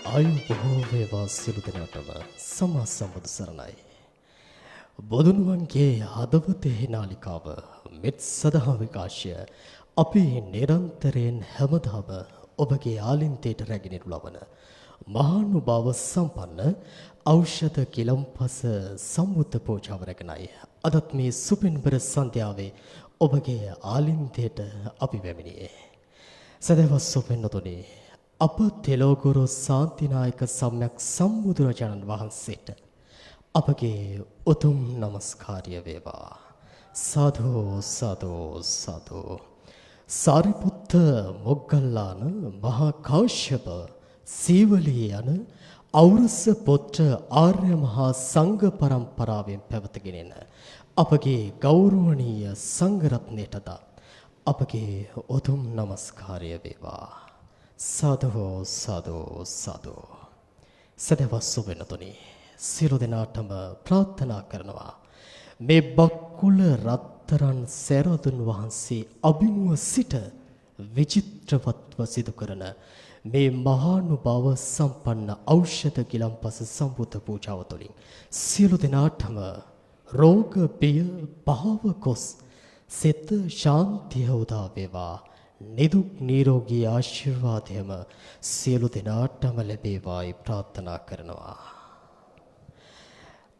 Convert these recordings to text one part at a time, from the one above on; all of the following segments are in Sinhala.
ආයු බොහෝ වේවා සියලු දෙනාටම සම්මා සම්බුදු සරණයි. බොදුනුවන්ගේ හදවතේ නාලිකාව මෙත් සදහා විකාශය අපි නිරන්තරයෙන් හැමදාම ඔබගේ ආලින්තයට රැගෙනු ලබන මහානුභාව සම්පන්න ඖෂධ කිලම්පස සම්බුද්ධ පූජාව රැගෙනයි. අදත් මේ සුපින්බර සන්ධ්‍යාවේ ඔබගේ ආලින්තයට අපි පැමිණියේ. සදහවත් සුපින්නතුනි, අප තෙලෝගුරු ශාන්තිනායක සම්්‍යක් සම්බුදුරජාණන් වහන්සේට අපගේ උතුම් නමස්කාරය වේවා. සාදු සාදු සාදු. සාරිපුත්ත මොග්ගල්ලාන මහා කාශ්‍යප සීවලී යන ඖරස පුත්‍ර ආර්ය මහා සංඝ පරම්පරාවෙන් පැවතගෙන එන අපගේ ගෞරවනීය සංඝ රත්නයටද අපගේ උතුම් නමස්කාරය වේවා. සාදු සාදු සාදු. සදහවත් සුවඳුනි, සියලු දෙනාටම ප්‍රාර්ථනා කරනවා මේ බක්කුල රත්තරන් සැරදුන් වහන්සේ අභිමුව සිට විචිත්‍රවත්ව සිදු කරන මේ මහානුභාව සම්පන්න ඖෂධ ගිලම්පස සම්බුද්ධ පූජාව තුළින් සියලු දෙනාටම රෝග බිය පහව ගොස් සිත ශාන්තිය උදා වේවා. නිදුක් නිරෝගී ආශිර්වාදයම සියලු දෙනාටම ලැබේවායි ප්‍රාර්ථනා කරනවා.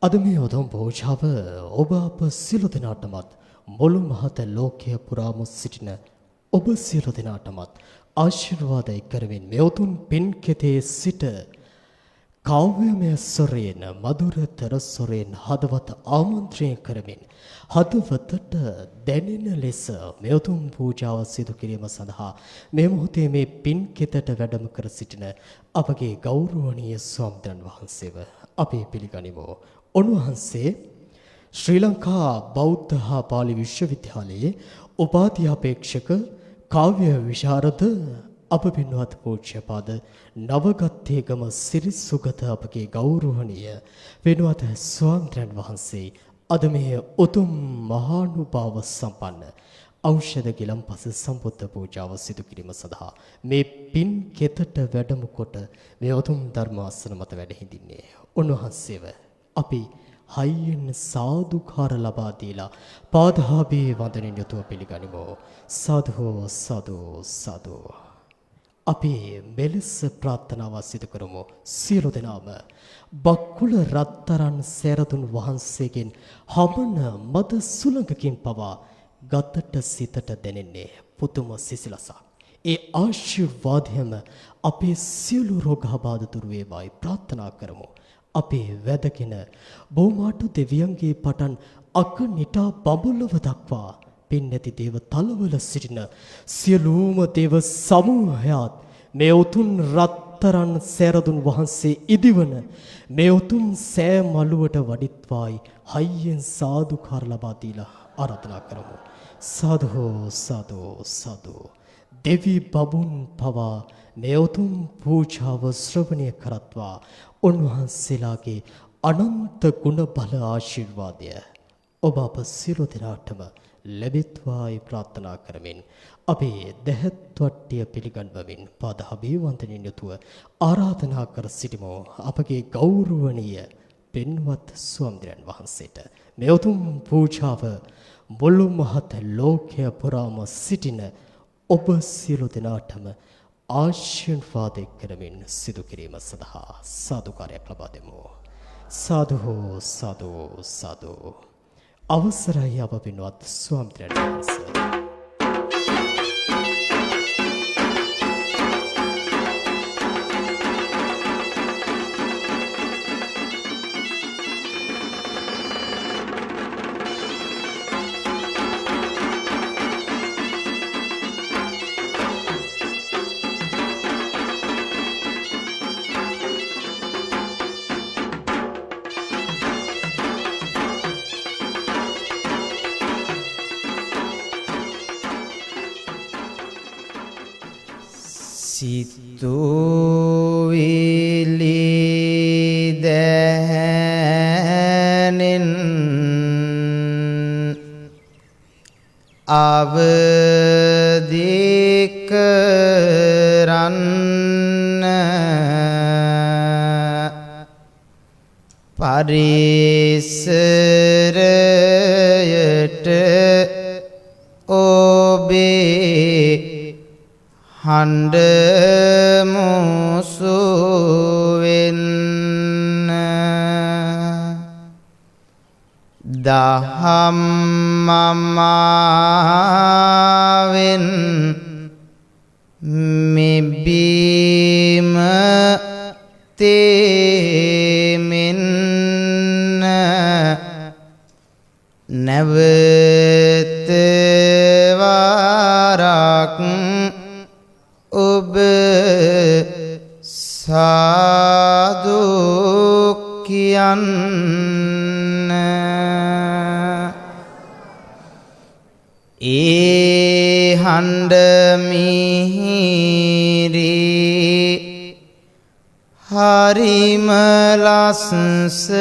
අද මේ උතුම් පූජාව ඔබ අප සියලු දෙනාටමත් මුළු මහත ලෝකයේ පුරාම සිටින ඔබ සියලු දෙනාටමත් ආශිර්වාදයි කරමින් මේ උතුම් පින් කෙතේ සිට කාව්‍යමය ස්වරයෙන් මధుරතර ස්වරයෙන් හදවත ආමන්ත්‍රණය කරමින් හදවතට දැනෙන ලෙස මේ උතුම් පූජාව සිදු කිරීම සඳහා මේ මොහොතේ මේ පින් කෙතට වැඩම කර සිටින අපගේ ගෞරවනීය ස්වාමීන් වහන්සේව අපි පිළිගනිමු. උන්වහන්සේ ශ්‍රී ලංකා බෞද්ධ හා පාලි විශ්වවිද්‍යාලයේ උපාධ්‍යාපේක්ෂක කාව්‍ය විශාරද අප පින්වත් පූජ්‍යපාද නවගත්තේගම සිරිසුගත අපගේ ගෞරවනීය පින්වත් ස්වාමීන් වහන්සේ අද මේ උතුම් මහානුභාව සම්පන්න ඖෂධ ගිලම්පස සම්බුද්ධ පූජාව සිදු කිරීම සඳහා මේ පින් කෙතට වැඩම කොට මේ උතුම් ධර්මාසන මත වැඩ හිඳින්නේ. උන්වහන්සේව අපි හයියෙන් සාදුකාර ලබා දීලා පාදහාභි වන්දනෙන් යුතුව පිළිගනිමු. සාදු සාදු සාදු. අපි මෙලෙස ප්‍රාර්ථනාව සිදු කරමු. සියලු දෙනාම බක්කුල රත්තරන් සැරදුන් වහන්සේගෙන් හමන මද සුළඟකින් පවා ගතට සිතට දැනෙන්නේ පුදුම සිසිලසක්. ඒ ආශිර්වාදයම අපේ සියලු රෝගාබාධ දුරු වේවායි ප්‍රාර්ථනා කරමු. අපේ වැදගෙන බොමාටු දෙවියන්ගේ පටන් අකනිටා බඹලව දක්වා පින්නැති දේව තලවල සිටින සියලුම දේව සමූහයාත් මේ උතුම් රත්තරන් සැරදුන් වහන්සේ ඉදිවන මේ උතුම් සෑ මළුවට වඩිත්වායි හයියෙන් සාදුකාර ලබා දීලා ආරාධනා කරමු. සාදු සාදු සාදු. දෙවි බබුන් පවා මේ උතුම් පූජාව ශ්‍රවණය කරත්වා උන්වහන්සේලාගේ අනන්ත ගුණ බල ආශිර්වාදය ඔබ අප සියලු දෙනාටම ලැබෙත්වායි ප්‍රාර්ථනා කරමින් අපේ දැහත් වට්ටිය පිළිගන්වමින් පාදහාභි වන්දනෙන් යුතුව ආරාධනා කර සිටිමු අපගේ ගෞරවනීය පින්වත් ස්වාමීන් වහන්සේට මේ උතුම් පූජාව මුළු මහත් ලෝකය පුරාම සිටින ඔබ සියලු දෙනාටම ආශිර්වාද කරමින් සිදු කිරීම සඳහා සාදුකාරයක් ලබා දෙමු. සාදු සාදු සාදු. අවසරයි අප පින්වත් ස්වාමීන් වහන්සේ. සිතුවිලි දැනෙන් අවදි කරන්න පරිසරයට ඔබේ හඬ මුසු වෙන්න දහම් මමාවෙන් මෙබීම තේමෙන්න නැවත වරක් ඔබ සාදු කියන්න ඒ හඬ මිහිරි හරිම ලස්සනයි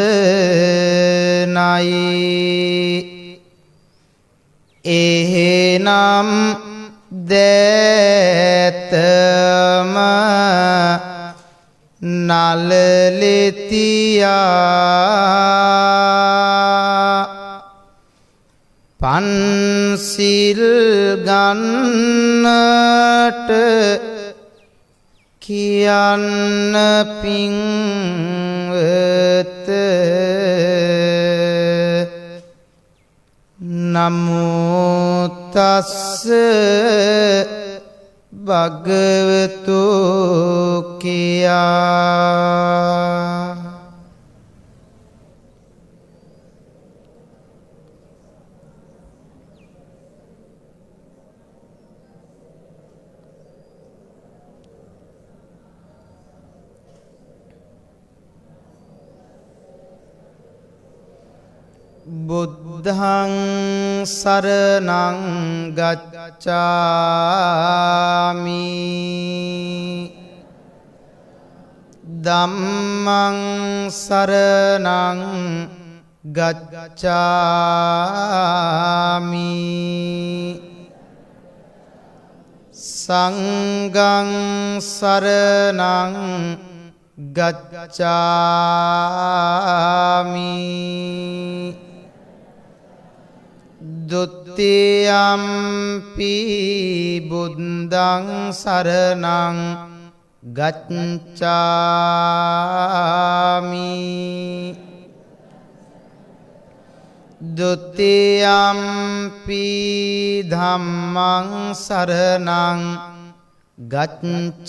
එහෙනම් දැතම නලලෙතියා පන්සිල් ගන්නට කියන්න පින්වත නමෝ තස්ස භගවතු කියා බුද්ධං සරණං ගච්ඡාමි ධම්මං සරණං ගච්ඡාමි සංඝං සරණං ගච්ඡාමි ဒုတိယံ පි බුද්ධං සරණං ගච්ඡාමි ဒုတိယံ පි ධම්මං සරණං ගච්ඡාමි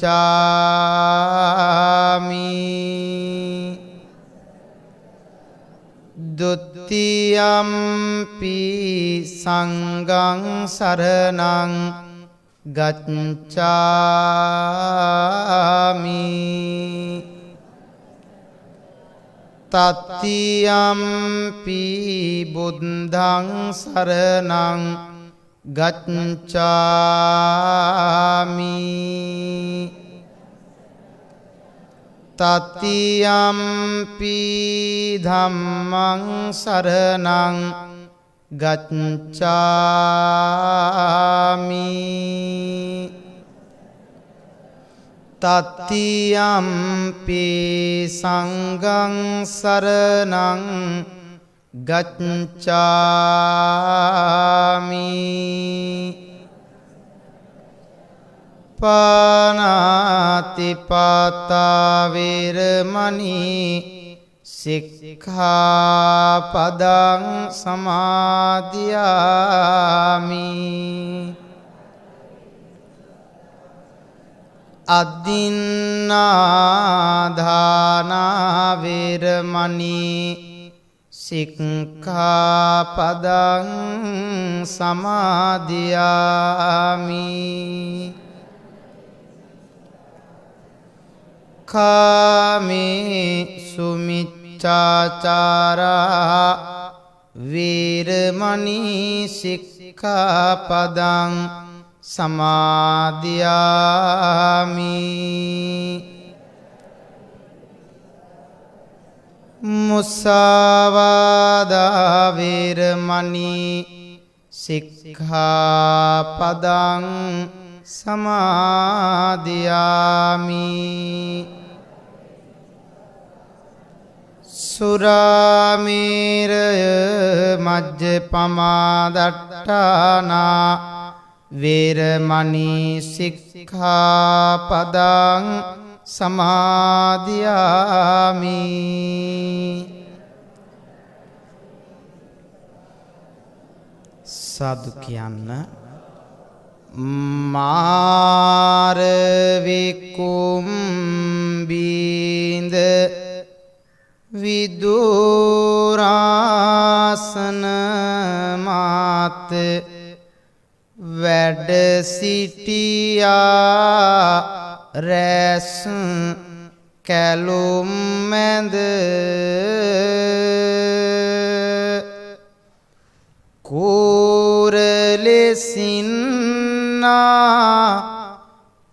ဒုတိယံ පි සංඝං සරණං ගච්ඡාමි တတိယံ පි බුද්ධං සරණං ගච්ඡාමි တတိယံ පි ධම්මං සරණං ගච්ඡාමි တတိယံ පි සංඝං සරණං ගච්ඡාමි ปานาติปาตาเวรมณีสิกขาปดังสมาธิยามิอดินนาทานาเวรมณีสิกขาปดังสมาธิยามิคามิสุมิจฉาจาราเวรมณีสิกขาปดังสมาธิยามิมุสาวาทาเวรมณีสิกขาปดังสมาธิยามิ සුරාමේරය මජ්ජපමාදට්ඨානා වේරමණී සික්ඛාපදං සමාදියාමි. සාදු කියන්න. මාරවිකුම්බීන්ද විදුරාසන මාත වැඩ සිටියා රැස් කැලුම් මැද කෝරලෙසින්නා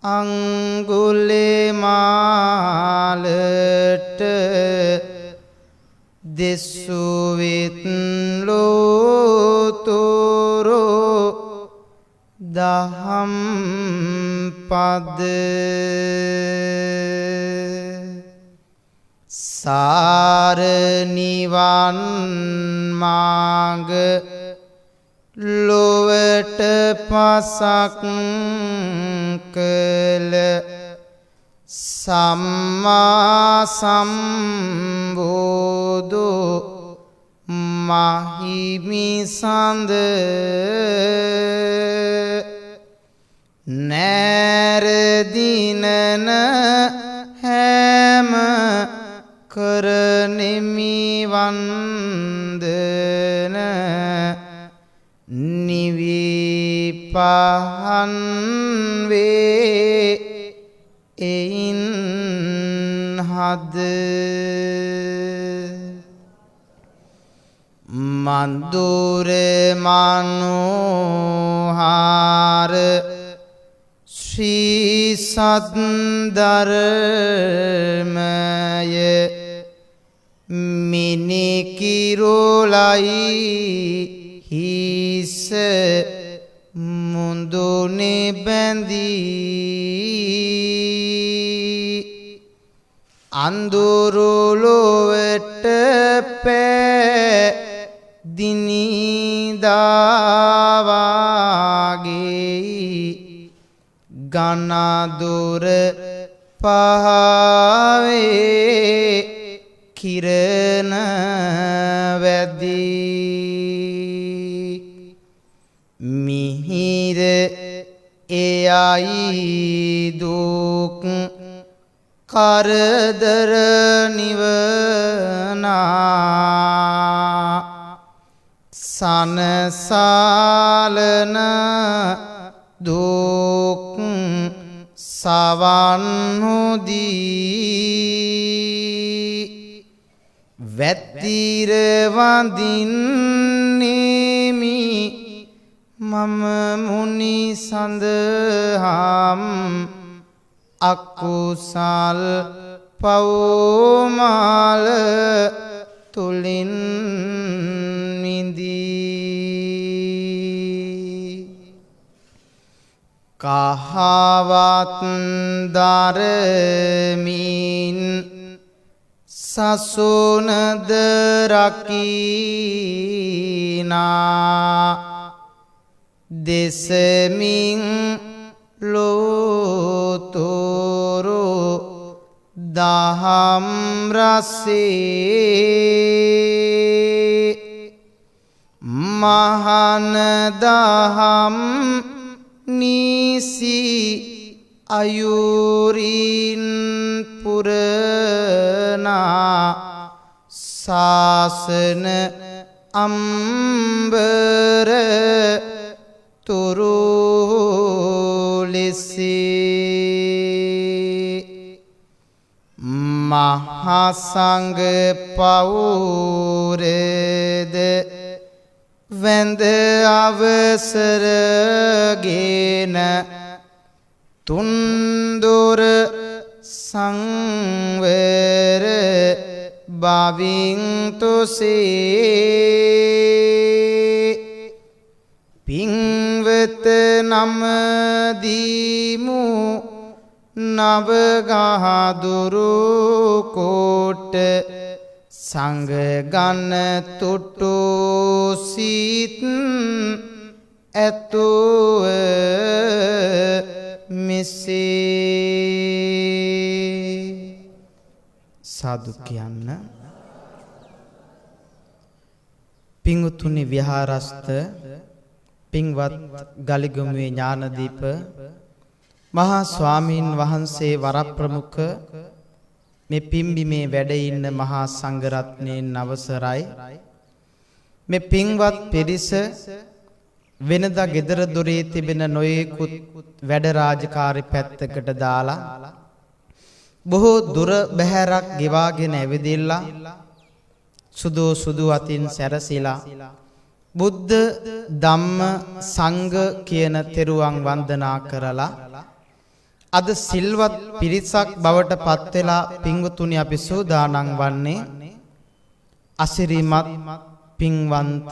අංගුලිමාලට දෙසුවිත් ලෝතුරෝ දහම් පද සාරනිවන් මාග ලොවට පසක් කළ සම්මා සම්බුදු මහිමිසඳ නෑරදිනන හැම කරනෙමිවන්දන නිවිපහන් වේ එයින් හද මන්දුර මනෝහාර ශ්‍රී සද්ධර්මය මිනිකිරොලයි හිස මුදුනේ බැඳී අඳුරුලොවට පැදිනිදාවාගේ ගනදුර පහවේ කිරණ වැදී මිහිර එයයි දුක් කරදර නිවනා සනසාලන දුක් සවන්හුදී වැත්තිර වඳින්නේමි මම මුනි සඳහම් අකුසල් පව්මාල තුලින් විඳී කහවත් දරමින් සසුනද රකිනා දෙසමින් ලෝතුරු දහම් රසේ මහන දහම් නිසි අයුරින් පුරනා සාසන අම්බර තුරු ලෙසේ මහසංග පවුරද වැඳ අවසරගෙන තුන්දොර සංවර බවින් තුසේ පින්වත නමදීමු නවගහදුරු කොට සංගගන තුටු සිත් ඇතුව මෙසේ සාදු කියන්න. පිංගුතුනි විහාරස්ත පිංවත් ගලිගමුවේ ඥානදීප මහා ස්වාමීන් වහන්සේ වරප්‍රමුඛ මේ පිම්බිමේ වැඩ ඉන්න මහා සංඝරත්නයන් අවසරයි. මේ පිංවත් පිරිස වෙනදා gedara දොරේ තිබෙන නොයෙකුත් වැඩ රාජකාරී පැත්තකට දාලා බොහෝ දුර බැහැරක් ගෙවාගෙන ඇවිදilla සුදු අතින් සැරසිලා බුද්ධ ධම්ම සංඝ කියන තෙරුවන් වන්දනා කරලා අද සිල්වත් පිරිසක් බවට පත් වෙලා පින්වතුනි අපි සූදානම් වන්නේ අසිරිමත් පින්වන්ත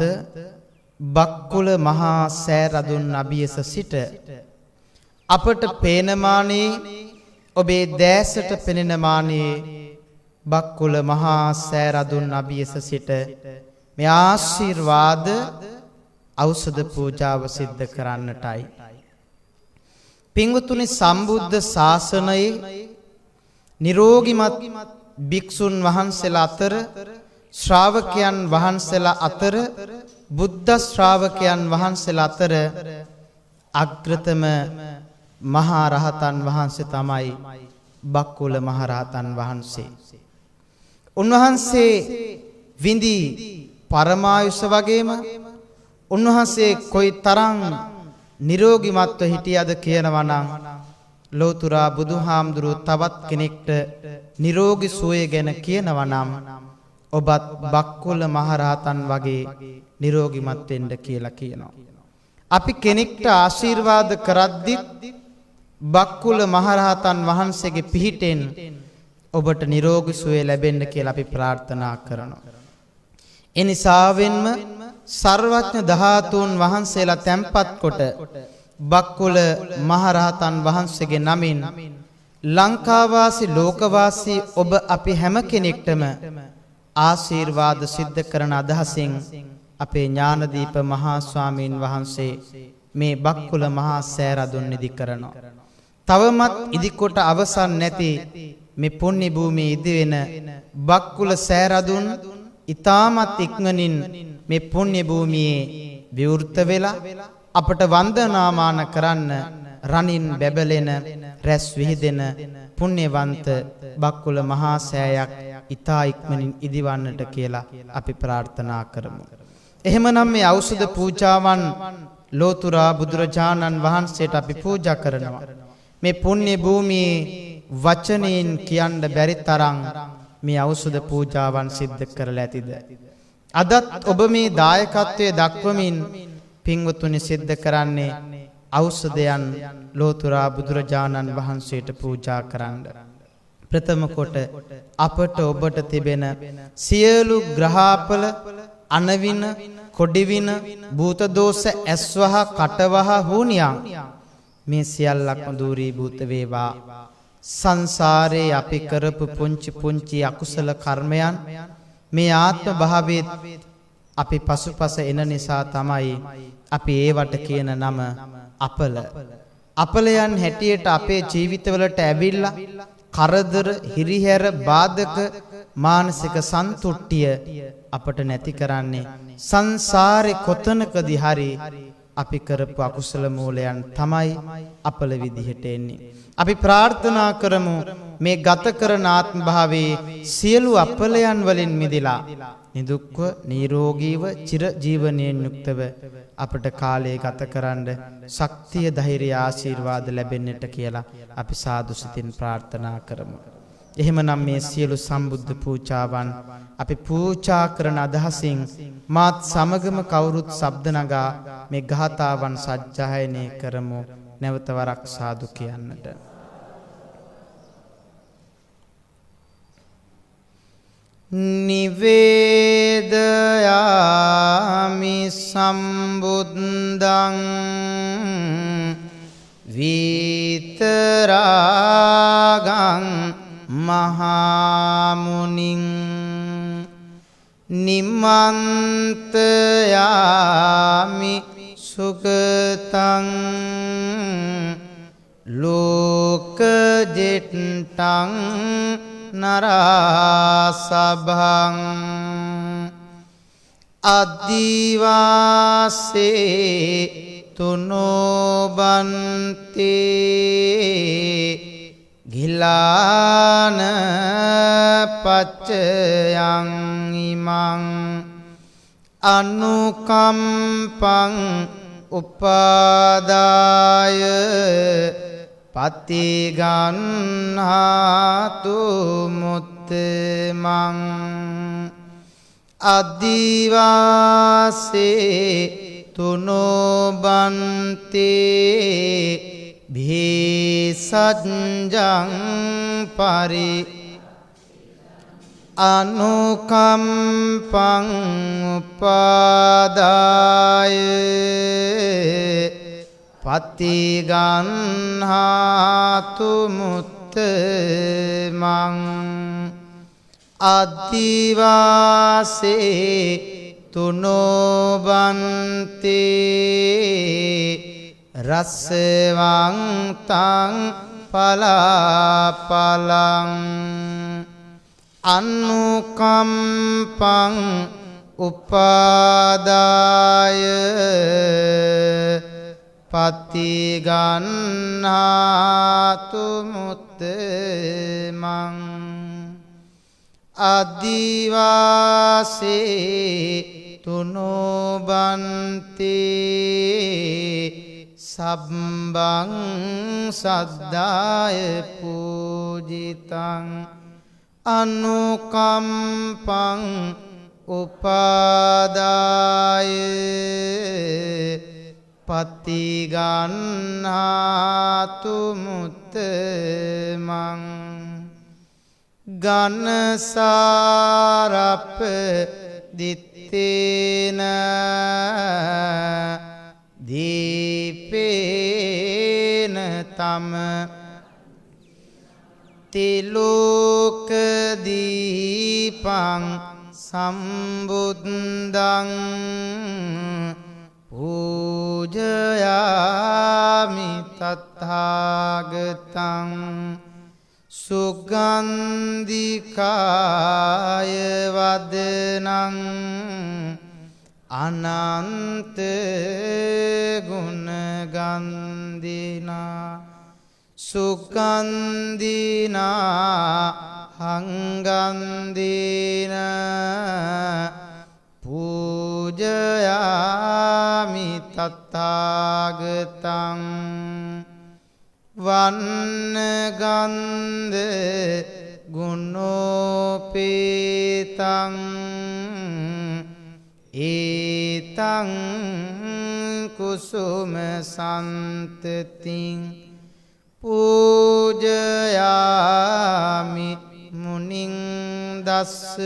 බක්කුල මහා සෑරදුන් අභියස සිට අපට පේනමානේ ඔබේ දැසට පෙනෙනමානේ බක්කුල මහා සෑරදුන් අභියස සිට මේ ආශිර්වාද ඖෂධ පූජාව සිද්ධ කරන්නටයි. පින්වතුනි සම්බුද්ධ ශාසනයේ නිරෝගිමත් භික්ෂුන් වහන්සේලා අතර ශ්‍රාවකයන් වහන්සේලා අතර බුද්ධ ශ්‍රාවකයන් වහන්සේලා අතර අග්‍රතම මහා රහතන් වහන්සේ තමයි බක්කුල මහ රහතන් වහන්සේ. උන්වහන්සේ විඳි පරමායුෂ වගේම උන්වහන්සේ කොයිතරම් නිරෝගිමත්ව හිටියද කියනවා නම් ලෝතුරා බුදුහාමුදුරුවෝ තවත් කෙනෙක්ට නිරෝගී සුවය ගැන කියනවා නම් ඔබත් බක්කුල මහරහතන් වගේ නිරෝගිමත් වෙන්න කියලා කියනවා. අපි කෙනෙක්ට ආශිර්වාද කරද්දි බක්කුල මහරහතන් වහන්සේගේ පිහිටෙන් ඔබට නිරෝගී සුවය ලැබෙන්න කියලා අපි ප්‍රාර්ථනා කරනවා. එනිසාවෙන්ම සර්වඥ ධාතුන් වහන්සේලා තැන්පත් කොට බක්කුල මහරහතන් වහන්සේගේ නමින් ලංකාවාසී ලෝකවාසී ඔබ අපි හැම කෙනෙක්ටම ආශිර්වාද සිද්ධ කරන අදහසින් අපේ ඥානදීප මහා ස්වාමීන් වහන්සේ මේ බක්කුල මහා සෑරදුන් ඉදි කරනවා. තවමත් ඉදිකොට අවසන් නැති මේ පුණ්‍ය භූමියේ ඉදි වෙන බක්කුල සෑරදුන් ඊ타මත් ඉක්මනින් මේ පුණ්‍ය භූමියේ විවෘත වෙලා අපට වන්දනාමාන කරන්න රණින් බැබලෙන රැස් විහිදෙන පුණ්‍යවන්ත බක්කුල මහා සෑයක් ඊතා ඉක්මනින් ඉදිවන්නට කියලා අපි ප්‍රාර්ථනා කරමු. එහෙමනම් මේ ඖෂධ පූජාවන් ලෝතුරා බුදුරජාණන් වහන්සේට අපි පූජා කරනවා. මේ පුණ්‍ය භූමියේ වචනෙන් කියන්න බැරි තරම් මේ ඖෂධ පූජාවන් සිද්ධ කරලා ඇතිද? අදත් ඔබ මේ දායකත්වයේ දක්වමින් පින්වතුනි සිද්ධ කරන්නේ ඖෂධයන් ලෝතුරා බුදුරජාණන් වහන්සේට පූජා කරන්න. ප්‍රථම කොට අපට ඔබට තිබෙන සියලු ග්‍රහාපල අනවින කොඩිවින භූත දෝෂ ඇස්වහ කටවහ හුනියන් මේ සියල්ලක්ම දූරීභූත වේවා. සංසාරේ අපි කරපු පුංචි අකුසල කර්මයන් මේ ආත්ම භාවයේ අපි පසුපස එන නිසා තමයි අපි ඒවට කියන නම අපල. අපලයන් හැටියට අපේ ජීවිතවලට ඇවිල්ලා කරදර හිරිහැර බාධක මානසික සන්තුට්ඨිය අපට නැති කරන්නේ සංසාරේ කොතනකදී හරි අපි කරපු අකුසල මූලයන් තමයි අපල විදිහට එන්නේ. අපි ප්‍රාර්ථනා කරමු මේ ගත කරන ආත්ම භාවයේ සියලු අපලයන් වලින් මිදලා නිදුක්ව නිරෝගීව චිර ජීවනයෙන් යුක්තව අපට කාලය ගත කරන්න ශක්තිය ධෛර්ය ආශිර්වාද ලැබෙන්නට කියලා අපි සාදු සිතින් ප්‍රාර්ථනා කරමු. එහෙමනම් මේ සියලු සම්බුද්ධ පූජාවන් අපි පූජා කරන අදහසින් මාත් සමගම කවුරුත් ශබ්ද නගා මේ ගාථාවන් සජ්ජායනය කරමු. නැවත වරක් සාදු කියන්නට. නිවේදයාමි සම්බුද්ධං විතරාගං මහා මුනිං නිමන්තයාමි සුගතං ලෝකජෙට්ටං නරාසභං අද්දිවාසේ තුනෝබන්තේ ගිලාන පච්චයං ඉමං අනුකම්පං උපාදාය පතිගන්හාතු මුත්තමං අද්දිවාසේ තුනෝබන්තේ භීසජ්ජං පරි අනුකම්පං උපාදාය පතිගන්හාතු මුත්තමං අද්දිවාසේ තුනෝබන්තේ රස්සවන්තං පලාපලං අනුකම්පං උපාදාය පතිගන්හාතු මුත්තමං අද්දිවාසේ තුනෝබන්තේ සබ්බං සද්ධාය පූජිතං අනුකම්පං උපාදාය පතිගන්හාතු මුත්තමං ගන්නසාරප්ප දිත්තේන දීපේන තම තිලෝක දීපං සම්බුද්ධං පූජයාමි තථාගතං සුගන්ධිකාය වදනං අනන්ත ගුණගන්ධිනා සුගන්ධිනා හංගන්ධින පූජයාමි තථාගතං වන්නගන්ධ ගුණෝපේතං ඒතං කුසුම සන්තතින් පූජයාමි මුනිං දස්ස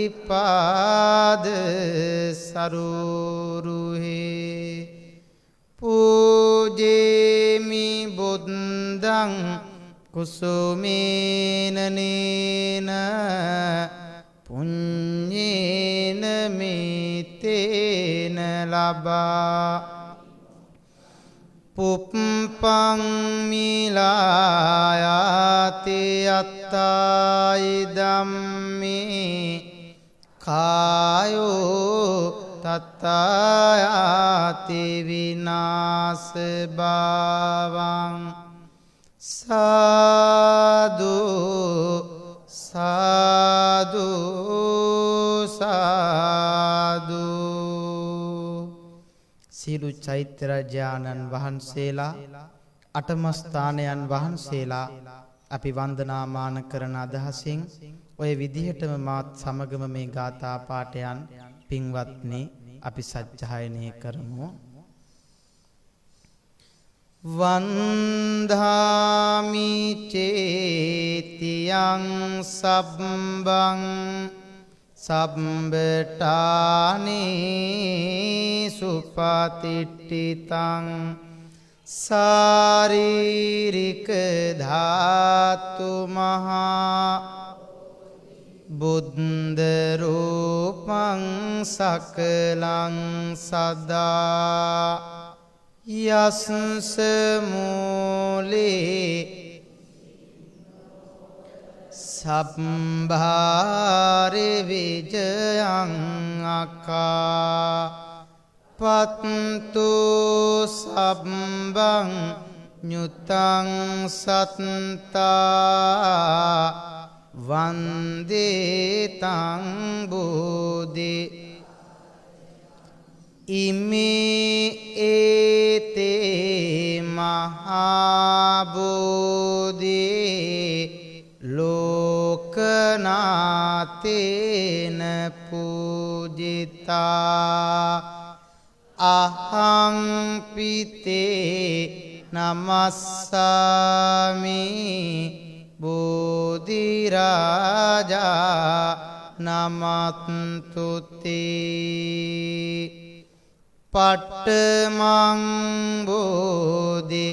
සිරිපාද සරුරුහේ පූජේමි බුද්ධං කුසුමේනනේන පුඤ්ඤේන මිතේන ලබා පුප්පං මිලායාති අත්තායි ධම්මේ කායෝ තත්තායාති විනාශ භාවං සාදු සාදු සාදු. සියලු චෛත්‍ය රාජානන් වහන්සේලා අටම ස්ථානයන් වහන්සේලා අපි වන්දනාමාන කරන අදහසින් ඔය විදිහටම මාත් සමගම මේ ගාථා පාඨයන් පින්වත්නි අපි සජ්ජායනය කරමු. වන්දාමි චේතියං සබ්බං සම්බටානේ සුපතිට්ඨිතං ශාරීරික ධාතු මහා බුද්ධ රූපං සකලං සදා යස්ස මූලේ සම්භාරේ විජයං අකා පත්තු සම්බං nyutang satta vande tang bodhi ime ete mahabodhi lokanatena pujita aham pite නමස්සාමි බෝධි රාජා නමත්තුති පට්ඨමං බෝධි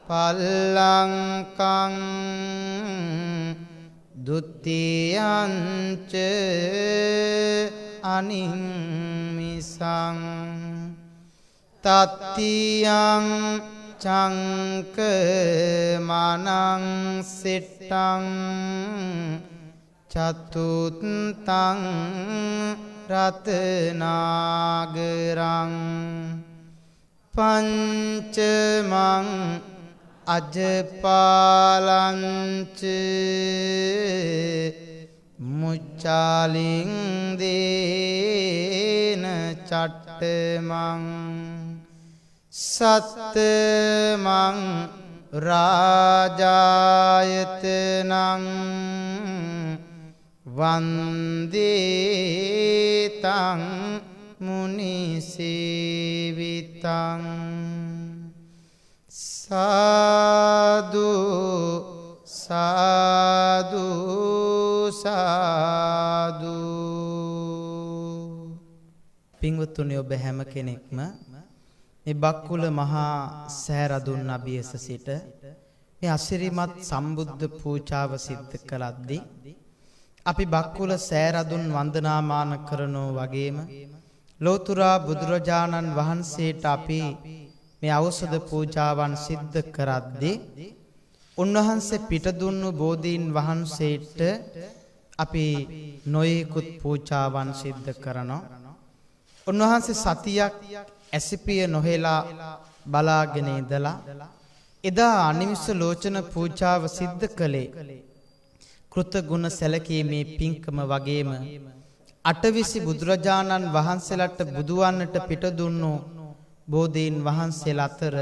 පල්ලංකං ဒုတိယံ ච අනිම්මිසං තත්තියං චංක මනං සිට්ටං චතුත්තං රතනාගරං පංචමං අජපාලංච මුච්චාලින් දේන චට්ටමං සත්තමං රාජායතනං වන්දේතං මුනිසේවිතං සාදු සාදු සාදු. පින්වත්තුනි, ඔබ හැම කෙනෙක්ම මේ බක්කුල මහා සෑරදුන් අභියස සිට මේ අසිරිමත් සම්බුද්ධ පූජාව සිද්ධ කළද්දී අපි බක්කුල සෑරදුන් වන්දනාමාන කරනෝ වගේම ලෝතුරා බුදුරජාණන් වහන්සේට අපි මේ ඖෂධ පූජාවන් සිද්ධ කරද්දී උන්වහන්සේ පිටදුන්නු බෝධීන් වහන්සේට අපි නොයෙකුත් පූජාවන් සිද්ධ කරනවා. උන්වහන්සේ සතියක් ඇසිපිය නොහෙලා බලාගෙන ඉඳලා එදා අනිවිස ලෝචන පූජාව සිද්ධ කළේ කෘතගුණ සැලකීමේ පින්කම වගේම අටවිසි බුදුරජාණන් වහන්සේලාට බුදුවන්නට පිට දුන්නු බෝධීන් වහන්සේලා අතර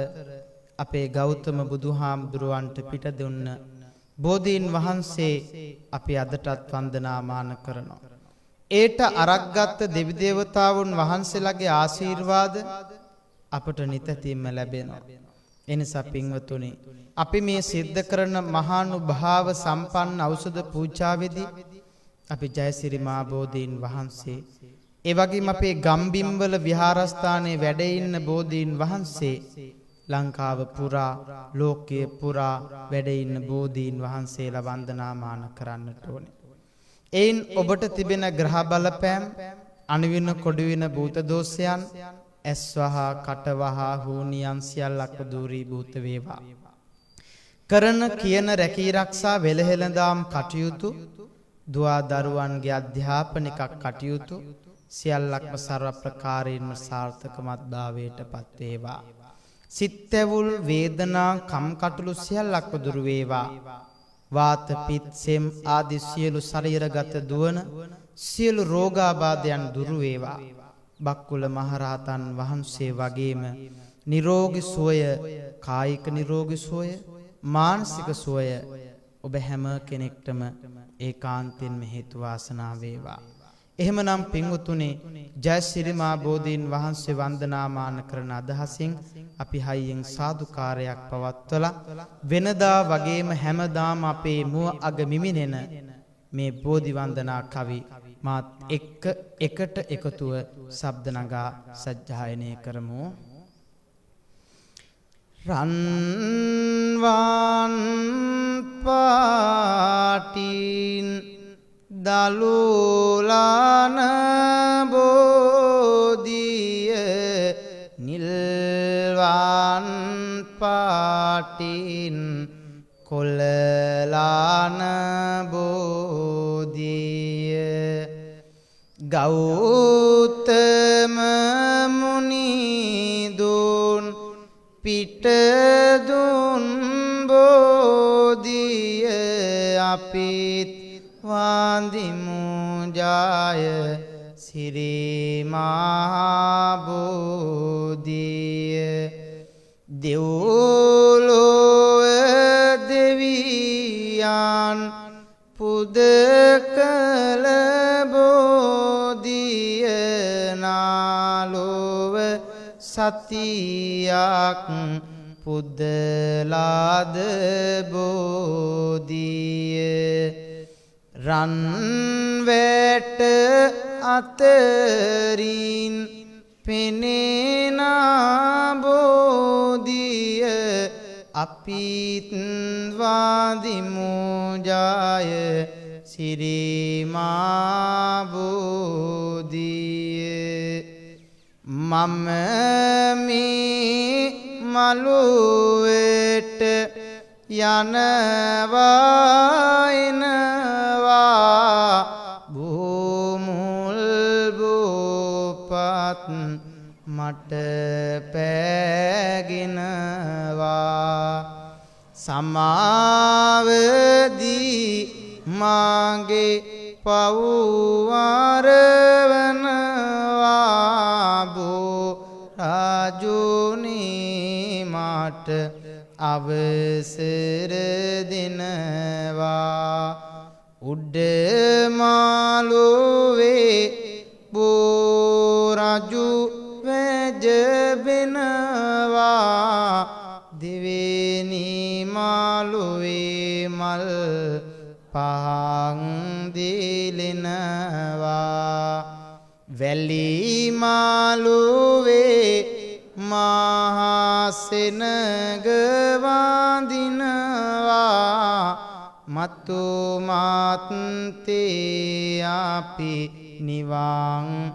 අපේ ගෞතම බුදුහාමුදුරුවන්ට පිට දුන්න බෝධීන් වහන්සේ අපි අදටත් වන්දනාමාන කරනවා. ඒට අරක්ගත් දෙවි දේවතාවුන් වහන්සේලාගේ ආශිර්වාද අපට නිතැතින්ම ලැබෙනවා. එනිසා පින්වතුනි, අපි මේ සිද්ධ කරන මහානුභාව සම්පන්න ඖෂධ පූජාවේදී අපි ජයසිරි මා බෝධීන් වහන්සේ, ඒ වගේම අපේ ගම්බිම්වල විහාරස්ථානයේ වැඩ ඉන්න බෝධීන් වහන්සේ, ලංකාව පුරා ලෝකයේ පුරා වැඩ ඉන්න බෝධීන් වහන්සේලා වන්දනාමාන කරන්නට ඕනේ. එයින් ඔබට තිබෙන ග්‍රහ බලපෑම්, අණුවින කොඩුවින භූත දෝෂයන්, ඇස්වහා කටවහා හූනියන් සියල්ලක් දුරීභූත වේවා. කරන කියන රැකී ආරක්ෂා වෙලහෙළඳාම් කටයුතු, දුවා දරුවන්ගේ අධ්‍යාපනික කටයුතු සියල්ලක්ම සර්ව ප්‍රකාරයෙන්ම සාර්ථකමත් භාවයට පත් වේවා. සිත්ැවුල් වේදනා කම්කටොළු සියල්ලක්ම දුරු වේවා. වාත පිත් සෙම් ආදී සියලු ශරීරගත දුවන සියලු රෝගාබාධයන් දුරු වේවා. බක්කුල මහරහතන් වහන්සේ වගේම නිරෝගී සුවය, කායික නිරෝගී සුවය, මානසික සුවය ඔබ හැම කෙනෙක්ටම ඒකාන්තයෙන්ම හේතු වාසනා වේවා. එහෙමනම් පින්වතුනි, ජයසිරි මා බෝධීන් වහන්සේ වන්දනාමාන කරන අදහසින් අපි හයියෙන් සාදුකාරයක් පවත්වලා වෙනදා වගේම හැමදාම අපේ මුව අග මිමිනෙන මේ බෝධි වන්දනා කවි මාත් එකට එකතුව ශබ්ද නගා සජ්ජායනය කරමු. රන්වන් පාටින් දලුලාන බෝධිය නිල්වන් පාටින් කොල්ලාන බෝධිය ගෞතම මුනිදුන් පිටදුන් බෝධිය අපිත් වන්දිමු ජය සිරි මහා බෝධිය දෙව්ලොව දෙවියන් පුද කළ බෝධිය නාලොව සතියක් පුදලාද බෝධිය රන් වැට අතරින් පෙනෙන බෝධිය අපිත් වදිමු ජය සිරි මා බෝධිය මම මේ මළුවට යනවා එනවා භූමුල් බෝපත් මට පෑගෙනවා සමාවදී මාගේ පවුවරවනවා බෝ රාජුනි මට අවසර දෙනවා උඩ මාළුවේ බෝ රජු වැජබෙනවා දෙවෙනි මාළුවේ මල් පහන් දිලෙනවා වැලි මාළුවේ මහා සෙනග වඳිනවා මතු මාත්තේ අපි නිවන්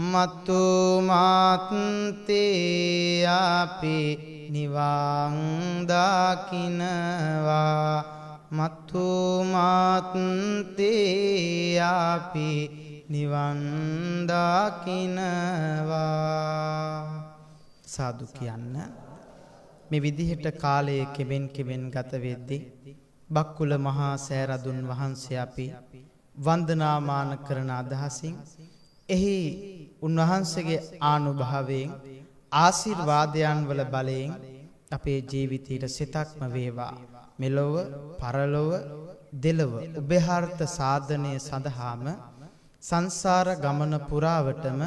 මතු මාත්තේ අපි නිවන් දකින්නවා මතු මාත්තේ අපි නිවන් දකින්නවා සාදු කියන්න මේ විදිහට කාලයේ කෙවෙන් ගත වෙද්දී බක්කුල මහා සෑරදුන් වහන්සේ අපි වන්දනාමාන කරන අදහසින් එහි උන්වහන්සේගේ ආනුභාවයෙන් ආශිර්වාදයන් වල බලයෙන් අපේ ජීවිතයට සිතක්ම වේවා මෙලොව පරලොව දෙලොව උභයාර්ථ සාධනය සඳහාම සංසාර ගමන පුරාවටම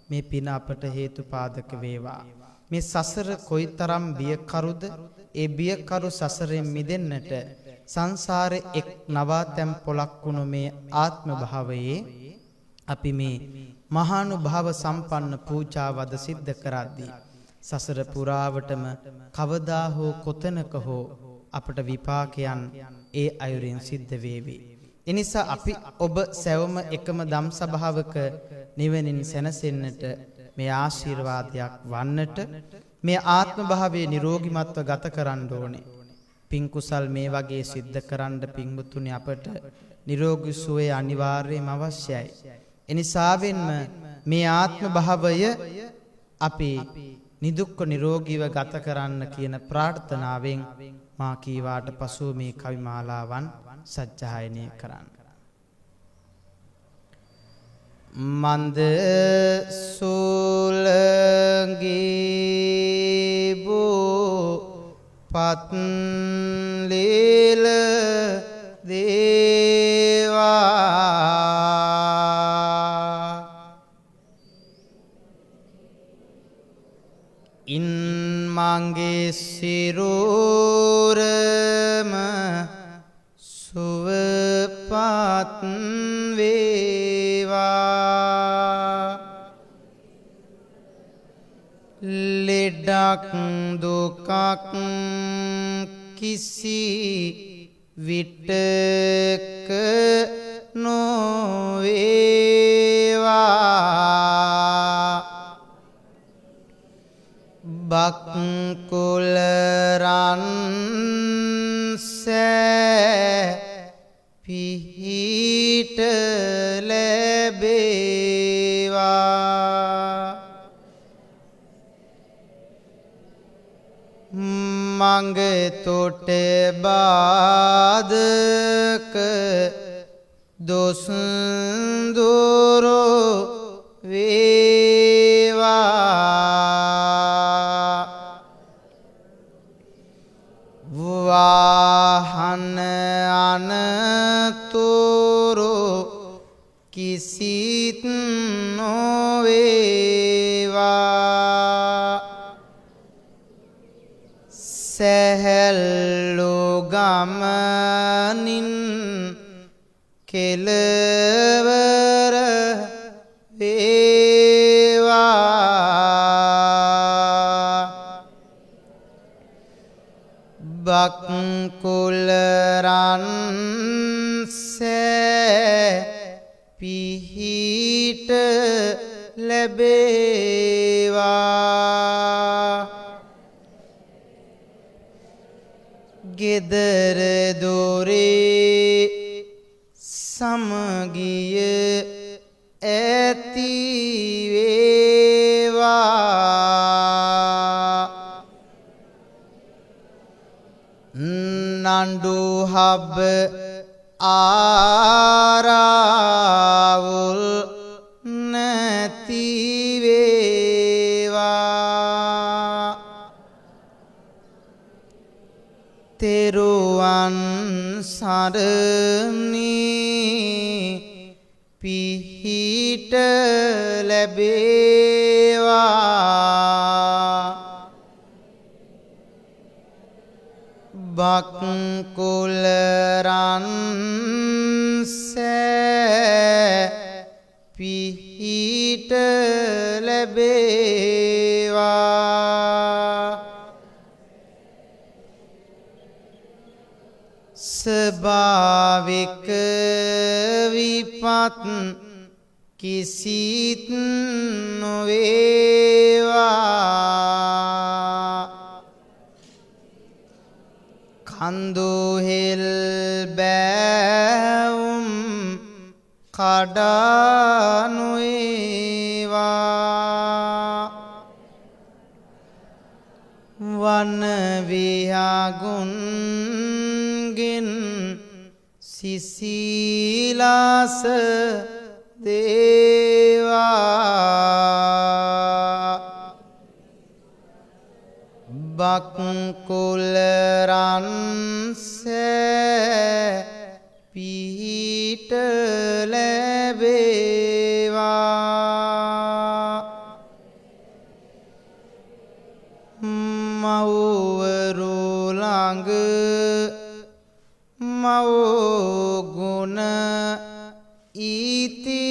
මේ පින අපට හේතුපාදක වේවා මේ සසර කොයිතරම් බියකරුද ඒ බියකරු සසරෙන් මිදෙන්නට සංසාරේ එක් නවාතැන් පොලක් වුණු මේ ආත්ම භාවයේ අපි මේ මහානුභාව සම්පන්න පූජාවද සිද්ධ කරද්දී සසර පුරාවටම කවදා හෝ කොතනක හෝ අපට විපාකයන් ඒ අයුරින් සිද්ධ වේවි. එනිසා අපි ඔබ සැවම එකම දම් සභාවක නිවනින් සැනසෙන්නට මේ ආශිර්වාදයක් වන්නට මේ ආත්ම භාවයේ නිරෝගීමත්ව ගත කරන්න ඕනේ. පින් කුසල් මේ වගේ සිද්ධ කරන්න පින්වතුනි අපට නිරෝගී සුවය අනිවාර්යයෙන්ම අවශ්‍යයි. එනිසාවෙන්ම මේ ආත්ම භාවය අපි නිදුක්ඛ නිරෝගීව ගත කරන්න කියන ප්‍රාර්ථනාවෙන් මා කීවාට පසු මේ කවි මාලාවන් සජ්ජායනය කරන්න. මන්ද සුලංගී බෝ පත් ලීල දේවා ඉන් මංගේ සිරුරම සුවපත් වේවා ලෙඩක් දුකක් කිසි විටක නොවේවා බක්කුල රන්සෑ පිහිට ලැබේවා මඟ තොට බාධක දොස් දුරු වේවා වාහන අනතුරු කිසිත් නොවේවා සැහැල්ලු ගමනින් කෙළවර වේවා බක්කුල රන්සෑ පිහිට ලැබේවා ගෙදර දොරේ සමගිය ඇති වේවා නඩු හබ ආරාවුල් නැති වේවා තෙරුවන් සරණී පිහිට ලැබේවා බක්කුල රන්සෑ පිහිට ලැබේවා ස්වභාවික විපත් කිසිත් නොවේවා කඳුහෙල් බෑවුම් කඩා නොවේවා වන විහගුන්ගෙන් සිසිලාස දේවා බක්කුල රන්සෑ පිහිට ලැබේවා මව්වරු ළඟ මව්ගුණ ඉතිරේවා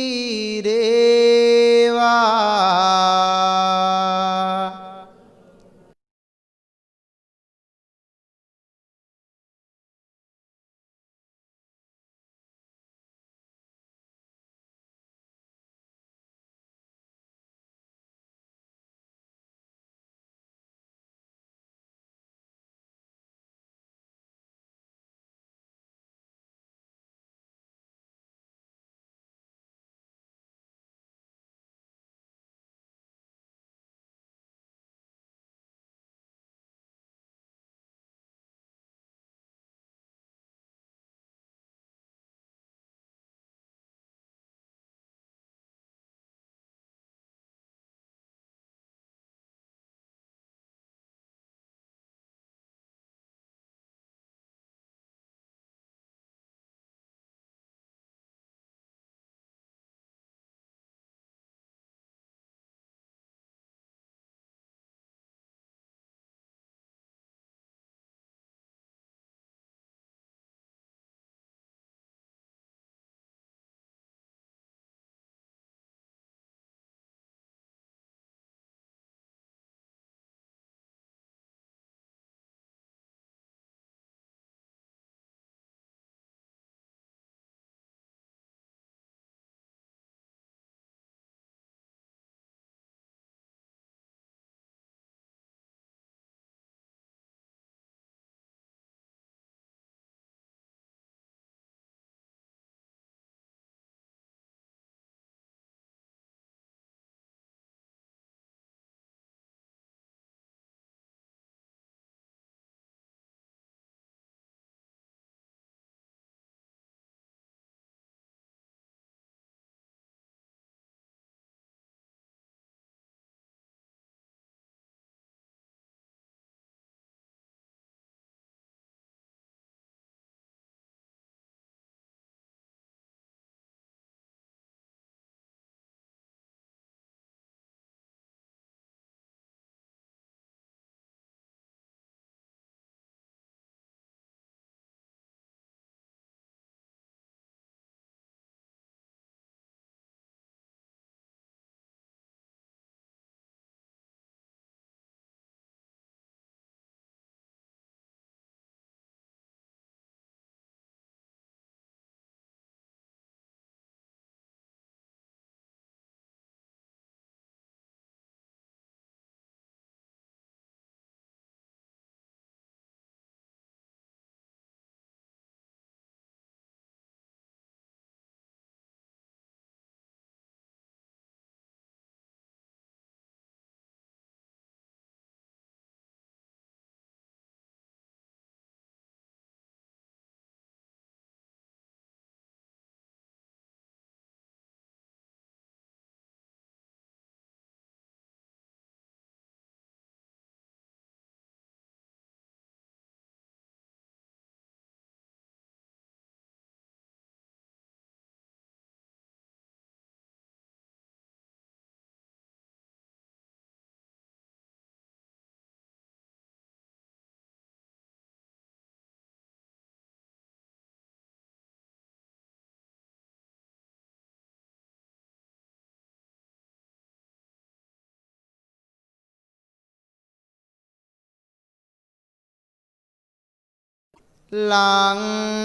ලං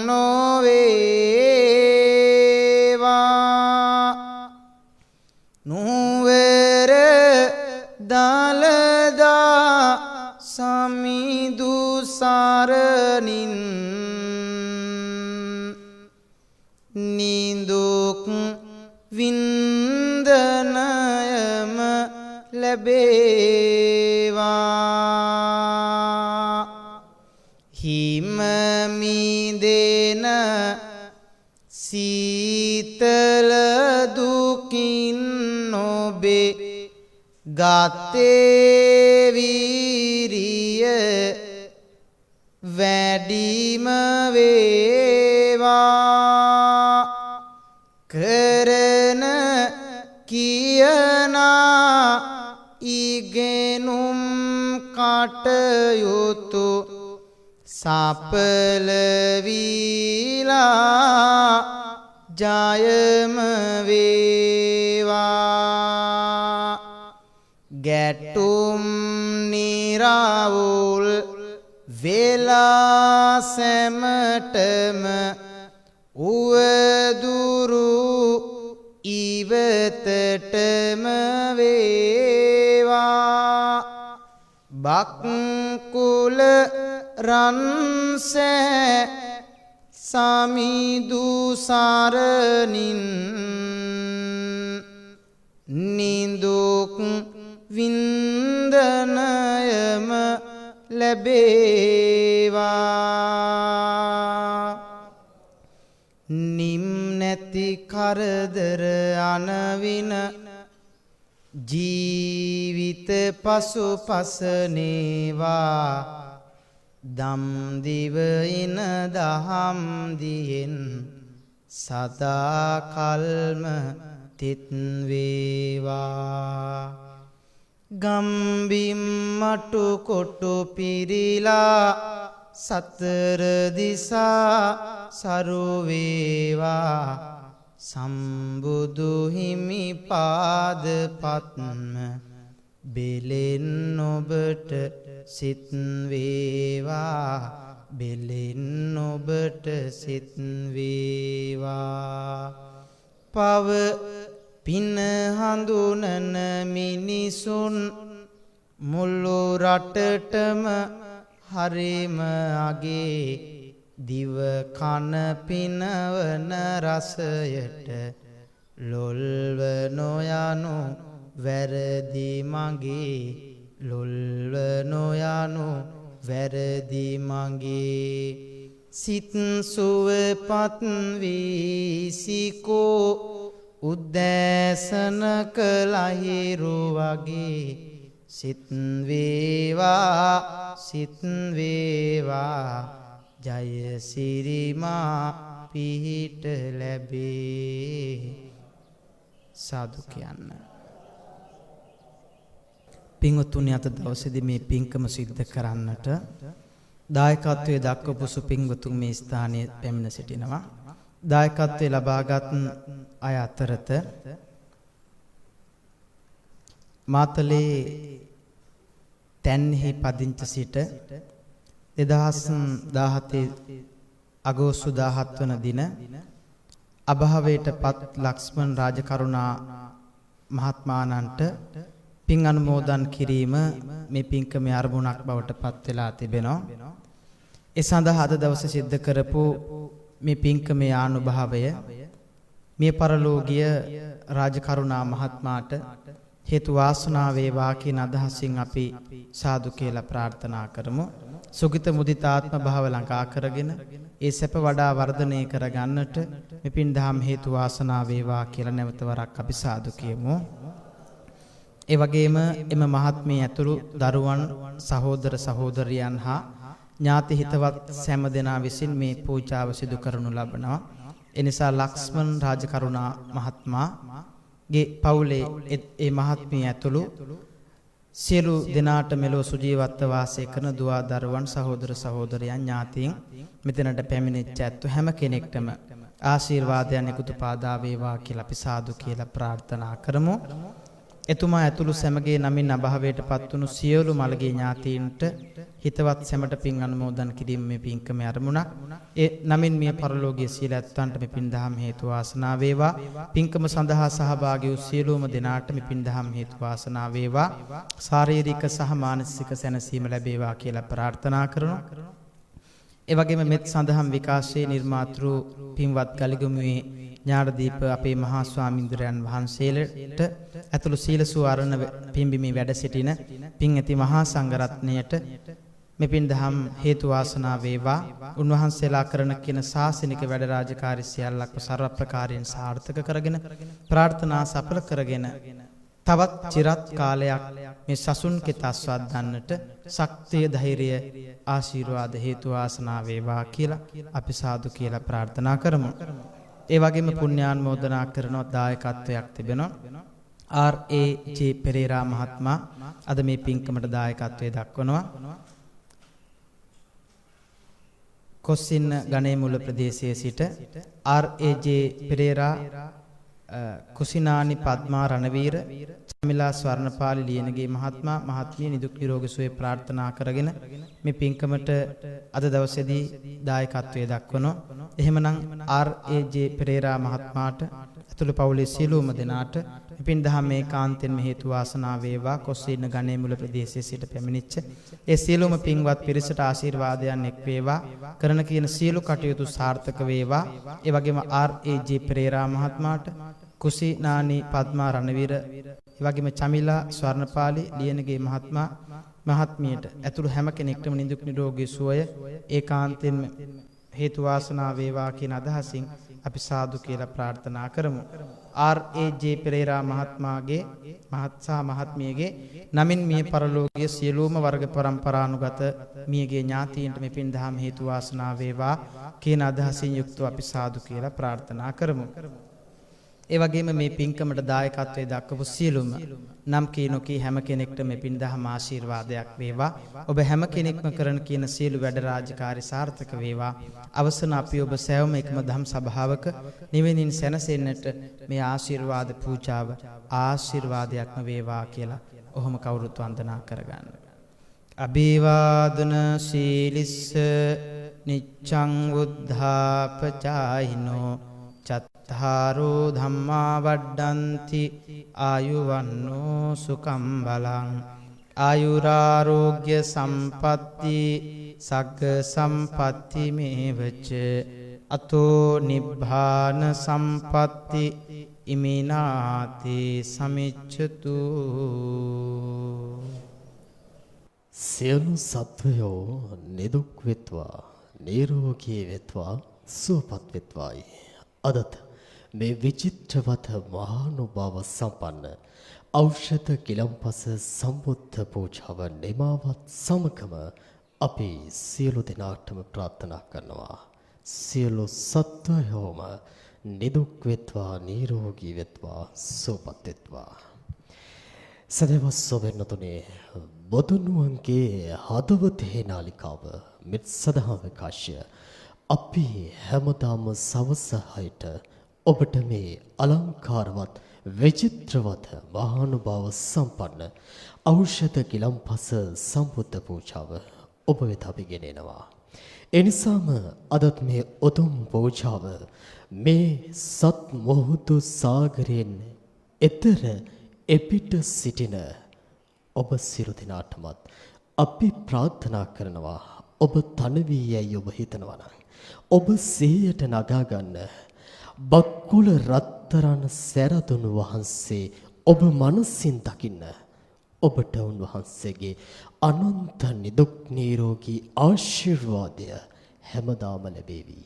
නොවේවා නුවර දලදා සමිඳු සරණින් නිදුක් වින්දනයම ලැබේවා හිම මිදෙන සීතල දුකින් නොබේ ගතේ වීරිය වැඩිම වේවා කරන කියනා ඉගෙනුම් කටයුතු සඵල වීලා ජයම වේවා ගැටුම් නිරවුල් වෙලා සැමටම උවදුරු ඉවතටම වේවා බක්කුල රන්සෑ සමිඳු සරණින් නිදුක් වින්දනයම ලැබේවා නිම් නැති කරදර අනවින ජීවිත පසුපසනේවා දම් දිවයින දහම් දියෙන් සදා කල්ම තිත් වේවා ගම්බිම් මටු කොටු පිරිලා සතර දිසා සරු වේවා සම්බුදු හිමි පාද පත්ම බෙලෙන් ඔබට සිත් වේවා බෙලෙන් ඔබට සිත් වේවා පව පින හඳුනන මිනිසුන් මුළු රටටම හරිම අගේ දිව කන පිනවන රසයට ලොල්ව නොයනු වැරදි මගේ ලොල්ව නොයනු වැරදි මගේ සිත් සුවපත් වී සිකෝ උද්දෑසන කලහිරු වගේ සිත් වේවා සිත් වේවා ජය සිරිමා පිහිට ලැබේ සාදු කියන්න පින්වතුනි අද දවසේදී මේ පින්කම සිද්ධ කරන්නට දායකත්වයේ දක්වපු සුපින්වතුන් මේ ස්ථානයේ පැමිණ සිටිනවා දායකත්වයේ ලබාගත් අය අතරත මාතලේ තැන්හි පදිංචි සිට 2017 අගෝස්තු 17 වන දින අභාවයටපත් ලක්ෂ්මන් රාජකරුණා මහත්මාණන්ට පින් අනුමෝදන් කිරීම මේ පින්කමේ අරමුණක් බවට පත් වෙලා තිබෙනවා. ඒ සඳහා අද දවසේ සිද්ධ කරපු මේ පින්කමේ ආනුභාවය මේ පරලෝකීය රාජකරුණා මහත්මයාට හේතු වාසනාව වේවා කියන අදහසින් අපි සාදු කියලා ප්‍රාර්ථනා කරමු. සුගිත මුදිතාත්ම භාව ලංකා කරගෙන ඒ සැප වඩා වර්ධනය කර ගන්නට මේ පින් දහම් හේතු වාසනාව වේවා කියලා නැවත වරක් අපි සාදු කියමු. ඒ වගේම එම මහත්මිය ඇතුළු දරුවන් සහෝදර සහෝදරියන් හා ඥාති හිතවත් සෑම දෙනා විසින් මේ පූජාව සිදු කරනු ලබනවා. ඒ නිසා ලක්ෂ්මන් රාජකරුණා මහත්මයාගේ පවුලේ ඒ මහත්මිය ඇතුළු සියලු දෙනාට මෙලොව සුජීවත්ව වාසය කරන දුවා දරුවන් සහෝදර සහෝදරයන් ඥාතීන් මෙතනට පැමිණිච්ච ඇත්තු හැම කෙනෙක්ටම ආශිර්වාදයන් එකතු පාදා වේවා කියලා අපි සාදු කියලා ප්‍රාර්ථනා කරමු. එතුමා ඇතුළු සැමගේ නමින් අභාවයට පත්වුණු සියලු මළගේ ඥාතීන්ට හිතවත් සැමට පින් අනුමෝදන් කිරීම මේ පින්කමේ අරමුණක්. ඒ නමින් මිය පරලෝකීය සියලු ඇත්තන්ට මේ පින් දහම් හේතු වාසනා වේවා. පින්කම සඳහා සහභාගී වූ සියලුම දෙනාට මේ පින් දහම් හේතු වාසනා වේවා. ශාරීරික සහ මානසික සැනසීම ලැබේවා කියලා ප්‍රාර්ථනා කරනවා. ඒ වගේම මෙත් සඳහම් විකාශයේ නිර්මාතෘ පින්වත් ගලිගමුවේ ඥානදීප අපේ මහා ස්වාමීන්ද්‍රයන් වහන්සේලට ඇතුළු සීල සුවරණ පින්බිමේ වැඩ සිටින පින් ඇති මහා සංඝරත්නයට මේ පින් දහම් හේතු වාසනා වේවා. උන්වහන්සේලා කරන කින ශාසනික වැඩ රාජකාරී සියල්ලක්ම ਸਰව ප්‍රකාරයෙන් සාර්ථක කරගෙන ප්‍රාර්ථනා සඵල කරගෙන තවත් চিරත් කාලයක් මේ සසුන් කෙත අස්වද්දන්නට ශක්තිය ධෛර්යය ආශිර්වාද හේතු වාසනා වේවා කියලා අපි සාදු කියලා ප්‍රාර්ථනා කරමු. ඒ වගේම පුණ්‍යානුමෝදනා කරන දායකත්වයක් තිබෙනවා. R.A.J. පෙරේරා මහත්මයා අද මේ පින්කමට දායකත්වයේ දක්වනවා. කොස්සින්න ගණේමුල ප්‍රදේශයේ සිට R.A.J. පෙරේරා කුසිනානි පද්මා රණවීර චමිලා ස්වර්ණපාලි ලියනගේ මහත්මයා මහත්මිය නිදුක් නිරෝගී සුවය ප්‍රාර්ථනා කරගෙන මේ පින්කමට අද දවසේදී දායකත්වයේ දක්වනවා. එහෙමනම් R.A.J. පෙරේරා මහත්මයාට අතුළු පවුලේ සියලුම දෙනාට පින් දහම් ඒකාන්තයෙන් හේතු වාසනා වේවා. කොස්සින්න ගණේමුල ප්‍රදේශයේ සිට පැමිණිච්ච ඒ සියලුම පින්වත් පිරිසට ආශිර්වාදයන් එක් වේවා. කරන කියන සියලු කටයුතු සාර්ථක වේවා. ඒ වගේම R.A.J. පෙරේරා මහත්මයාට කුසිනානි පද්මා රණවීර ඒ වගේම චමිලා ස්වර්ණපාලි ලියනගේ මහත්මියට ඇතුළු හැම කෙනෙක්ටම නිදුක් නිරෝගී සුවය ඒකාන්තයෙන් හේතු වාසනා වේවා කියන අදහසින් අපි සාදු කියලා ප්‍රාර්ථනා කරමු. R.A.J. පෙරේරා මහත්මයාගේ මහත්සා මහත්මියගේ නමින් මිය පරලෝකීය සියලුම වර්ග පරම්පරානුගත මියගේ ඥාතීන්ට මේ පින් දහම් හේතු වාසනා වේවා කියන අදහසින් යුක්තව අපි සාදු කියලා ප්‍රාර්ථනා කරමු. ඒ වගේම මේ පින්කමට දායකත්වයේ දක්වපු සියලුම නම් කීනෝකී හැම කෙනෙක්ට මේ පින් දහම් ආශිර්වාදයක් වේවා. ඔබ හැම කෙනෙක්ම කරන කියන සියලු වැඩ රාජකාරී සාර්ථක වේවා. අවසන අපි ඔබ සෑම එකම ධම් සභාවක නිවෙනින් සැනසෙන්නට මේ ආශිර්වාද පූජාව ආශිර්වාදයක්ම වේවා කියලා ඔහොම කවුරුත් වන්දනා කරගන්න. අභිවාදන සීලිස්ස නිච්ඡං උද්ධාපචායිනෝ චත්තාරෝ ධම්මා වඩ්ඩಂತಿ ආයුවන්නෝ සුඛං බලං ආයුරාෝග්‍ය සම්පatti සග්ග සම්පatti මේවච අතෝ නිබ්බාන සම්පatti ඉමිනාති සමිච්ඡතු. සියලු සත්වයෝ නිදුක් වෙත්වා නිරෝගී වෙත්වා සුවපත් වෙත්වායි. අදත් මේ විචිත්‍රවත් මහානුභාව සම්පන්න ඖෂධ කිලම්පස සම්බුද්ධ පූජාව නිමාවත් සමගම අපි සියලු දෙනාටම ප්‍රාර්ථනා කරනවා. සියලු සත්වයෝම නිදුක් වෙත්වා නිරෝගී වෙත්වා සුවපත් වෙත්වා. සදහවත් සොබෙන්නතුනේ බොදුනුවන්ගේ හදවතේ නාලිකාව මෙත් සදහා විකාශය අපි හැමදාම සවස 6ට ඔබට මේ අලංකාරවත් විචිත්‍රවත් මහානුභාව සම්පන්න ඖෂධ කිලම්පස සම්බුද්ධ පූජාව ඔබ වෙත අපි ගෙනෙනවා. එනිසාම අදත් මේ උතුම් පූජාව මේ සත් මොහොතු සාගරයෙන් එතර එපිට සිටින ඔබ සියලු දෙනාටමත් අපි ප්‍රාර්ථනා කරනවා. ඔබ තනවී යයි ඔබ හිතනවා නම් ඔබ සිහියට නගා ගන්න බක්කුල රත්තරන් සැරදුන් වහන්සේ ඔබ මනසින් දකින්න. ඔබට උන්වහන්සේගේ අනන්ත නිදුක් නිරෝගී ආශිර්වාදය හැමදාම ලැබේවි.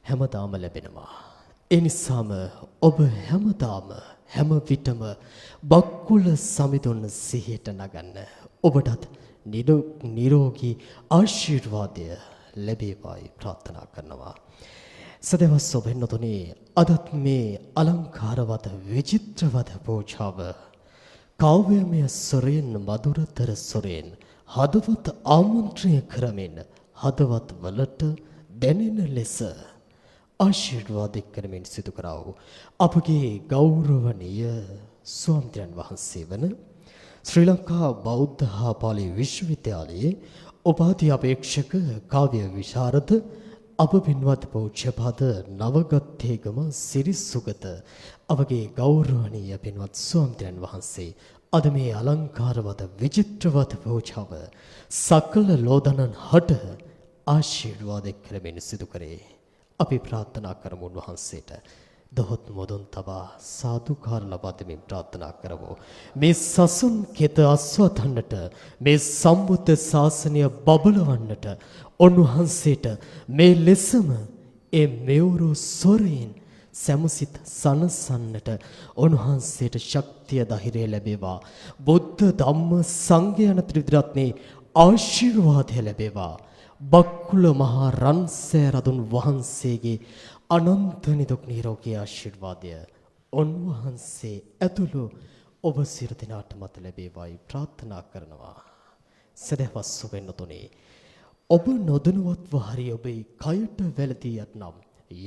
හැමදාම ලැබෙනවා. ඒ නිසාම ඔබ හැමදාම හැම විටම බක්කුල සමිඳුන් සිහියට නගන්න. ඔබටත් නිදුක් නිරෝගී ආශිර්වාදය ලැබේවායි ප්‍රාර්ථනා කරනවා. සදහවත් සොබෙන්නතුනේ අදත් මේ අලංකාරවත් විචිත්‍රවත් පූජාව කාව්‍යමය සොරෙන් මధుරතර සොරෙන් හදවත් ආමන්ත්‍රණය කරමින් හදවත් වලට දැනෙන ලෙස ආශිර්වාද කරමින් සිදු කරා වූ අපගේ ගෞරවනීය ස්වාමීන් වහන්සේ වන ශ්‍රී ලංකා බෞද්ධ හා පාලි විශ්වවිද්‍යාලයේ උපාධි අපේක්ෂක කාව්‍ය විශාරද අපපින්වත් පූජ්‍යපාද නවගත්තේගම සිරිසුගත අපගේ ගෞරවනීය පින්වත් ස්වාමීන් වහන්සේ අද මේ අලංකාරවත් විචිත්‍රවත් පූජාව සකල ලෝදනන් හට ආශිර්වාද කරමින් සිදු කරේ. අපි ප්‍රාර්ථනා කරමු උන්වහන්සේට දොහොත් මොදුන් තබා සාදුකාර ලබා දෙමින් ප්‍රාර්ථනා කරමු. මේ සසුන් කෙත අස්වතන්නට මේ සම්බුද්ධ ශාසනය බබලවන්නට උන්වහන්සේට මේ ලෙසම ඒ මෙවුරු සොරෙන් සමුසිත සනසන්නට උන්වහන්සේට ශක්තිය ධෛර්යය ලැබේවා. බුද්ධ ධම්ම සංඝ යන ත්‍රිවිධ ආශිර්වාදය ලැබේවා. බක්කුල මහා රන්සෑ රදුන් වහන්සේගේ අනන්ත නිදුක් නිරෝගී ආශිර්වාදය උන්වහන්සේ ඇතුළු ඔබ සියලු දෙනාටමත් ලැබේවායි ප්‍රාර්ථනා කරනවා. සදහවත් සුවෙන්නතුනේ ඔබ නොදැනුවත්ව හරි ඔබේ කයට වැළදී යත්නම්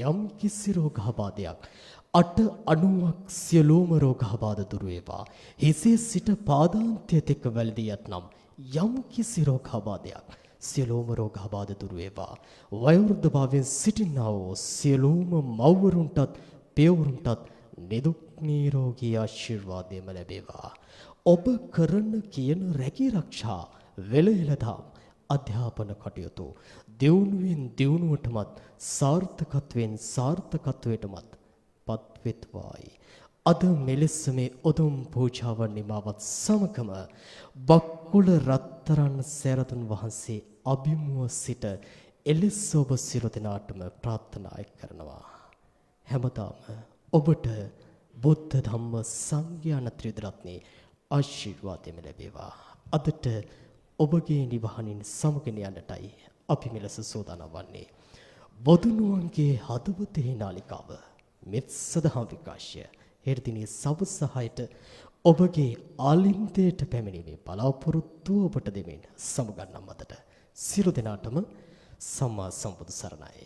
යම් කිසි රෝගාබාධයක් 890ක් සියලුම රෝගාබාධ දුරු වේවා. හිසේ සිට පාදාන්තය තෙක් වැළදී යත්නම් යම් කිසි රෝගාබාධයක් සියලුම රෝගාබාධ දුරු වේවා. වයෝවෘද්ධ භාවයෙන් සිටිනා වූ සියලුම මව්වරුන්ටත් පියවරුන්ටත් නිදුක් නිරෝගී ආශිර්වාදයම ලැබේවා. ඔබ කරන කියන රැකී ආරක්ෂා වෙලෙලදා අධ්‍යාපන කටයුතු දියුණුවෙන් දියුණුවටමත් සාර්ථකත්වයෙන් සාර්ථකත්වයටමත් පත්වෙත්වායි. අද මෙලෙස මේ උතුම් පූජාව නිමාවත් සමගම බක්කුල රත්තරන් සෑරදුන් වහන්සේ අභිමුව සිට එලෙස ඔබ සියලු දෙනාටම ප්‍රාර්ථනා කරනවා. හැමදාම ඔබට බුද්ධ ධම්ම සංඝ යන ත්‍රිවිධ රත්නේ ආශිර්වාදෙම ලැබේවා. අදට ඔබගේ නිවහනින් සමගෙන යන්නටයි අපි මෙලෙස සූදානම් වන්නේ. බොදුනුවන්ගේ හදවතේ නාලිකාව මෙත් සදහම් විකාශය එර්දිනේ සවස් 6ට ඔබගේ ආලින්දයට පැමිණීමේ බලාපොරොත්තු ඔබට දෙමින් සමුගන්නම් අතට සියලු දෙනාටම සම්මා සම්බුදු සරණයි.